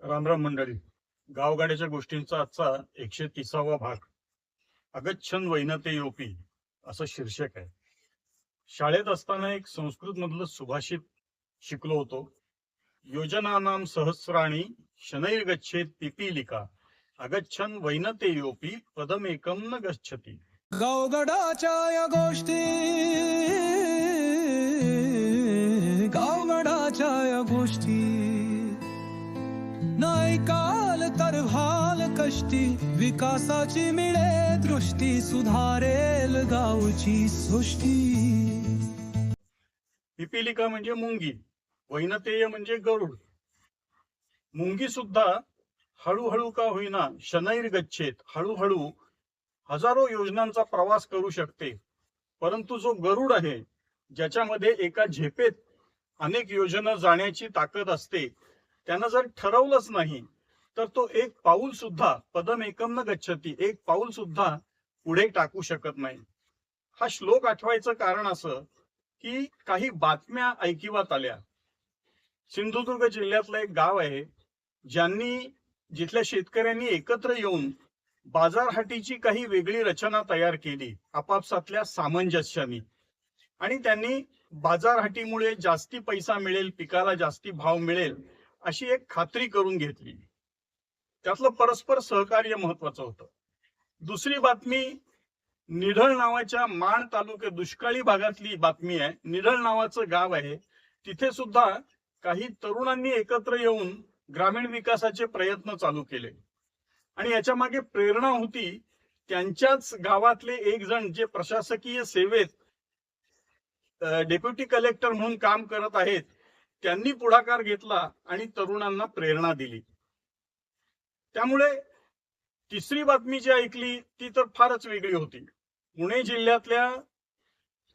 रामराम मंडळी. गावगाड्याच्या गोष्टींचा आजचा 130वा भाग. अगच्छन् वैनते योपी असं शीर्षक आहे. शाळेत असताना एक संस्कृत मधलं सुभाषित शिकलो होतो. योजनानां सहस्राणि शनैर्गच्छेत् पिपीलिका अगच्छन् वैनते योपी पदमेकं न गच्छति. गावगडाच्या या गोष्टी, गावगडाच्या या गोष्टी नाही काल तर भाल कष्टी, विकासाची मिळे दृष्टी, सुधारेल गावची सृष्टी. पिपीलिका म्हणजे मुंगी, वैनतेय म्हणजे गरुड. मुंगी सुद्धा हळूहळू का होईना शनैर गच्छेत, हळूहळू हजारो योजनांचा प्रवास करू शकते. परंतु जो गरुड आहे, ज्याच्यामध्ये एका झेपेत अनेक योजना जाण्याची ताकद असते, त्यानं जर ठरवलंच नाही तर तो एक पाऊल सुद्धा पदमेकम न गच्छती, एक पाऊल सुद्धा पुढे टाकू शकत नाही. हा श्लोक आठवायचं कारण असं की काही बातम्या ऐकिवात आल्या. सिंधुदुर्ग जिल्ह्यातलं एक गाव आहे, जिथल्या शेतकऱ्यांनी एकत्र येऊन बाजारहाटीची काही वेगळी रचना तयार केली आपापसातल्या सामंजस्याने. आणि त्यांनी बाजारहाटीमुळे जास्ती पैसा मिळेल, पिकाला जास्ती भाव मिळेल अशी एक खात्री करून घेतली. त्यातलं परस्पर सहकार्य महत्वाचं होतं. दुसरी बातमी निढळ नावाच्या माण तालुक्यात दुष्काळी भागातली बातमी आहे. निढळ नावाचं गाव आहे, तिथे सुद्धा काही तरुणांनी एकत्र येऊन ग्रामीण विकासाचे प्रयत्न चालू केले. आणि याच्या मागे प्रेरणा होती त्यांच्याच गावातले एक जण जे प्रशासकीय सेवेत डेप्युटी कलेक्टर म्हणून काम करत आहेत, त्यांनी पुढाकार घेतला आणि तरुणांना प्रेरणा दिली. त्यामुळे तिसरी बातमी जी ऐकली ती तर फारच वेगळी होती. पुणे जिल्ह्यातल्या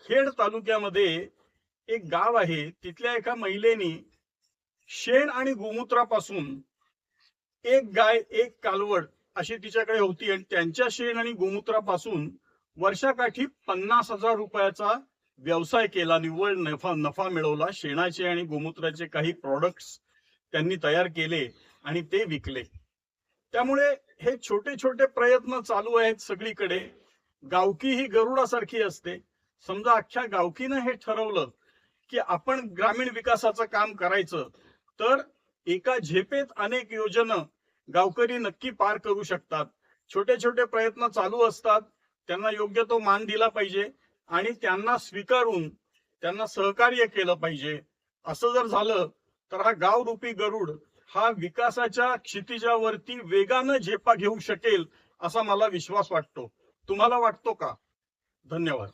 खेड तालुक्यामध्ये एक गाव आहे, तिथल्या एका महिलेनी शेण आणि गोमूत्रापासून एक गाय एक कालवड अशी तिच्याकडे होती आणि त्यांच्या शेण आणि गोमूत्रापासून वर्षाकाठी 50,000 रुपयाचा व्यवसाय केला. निव्वळ नफा मिळवला. शेणाचे आणि गोमूत्राचे काही प्रॉडक्ट्स त्यांनी तयार केले आणि ते विकले. त्यामुळे हे छोटे छोटे प्रयत्न चालू आहेत सगळीकडे. गावकी ही गरुडासारखी असते. समजा अख्ख्या गावकीनं हे ठरवलं की आपण ग्रामीण विकासाचं काम करायचं, तर एका झेपेत अनेक योजना गावकरी नक्की पार करू शकतात. छोटे छोटे प्रयत्न चालू असतात, त्यांना योग्य तो मान दिला पाहिजे आणि त्यांना स्वीकारून त्यांना सहकार्य केलं पाहिजे. असं जर झालं तर हा गावरूपी गरुड हा विकासाच्या क्षितिजावरती वेगानं झेपा घेऊ शकेल असा मला विश्वास वाटतो. तुम्हाला वाटतो का? धन्यवाद.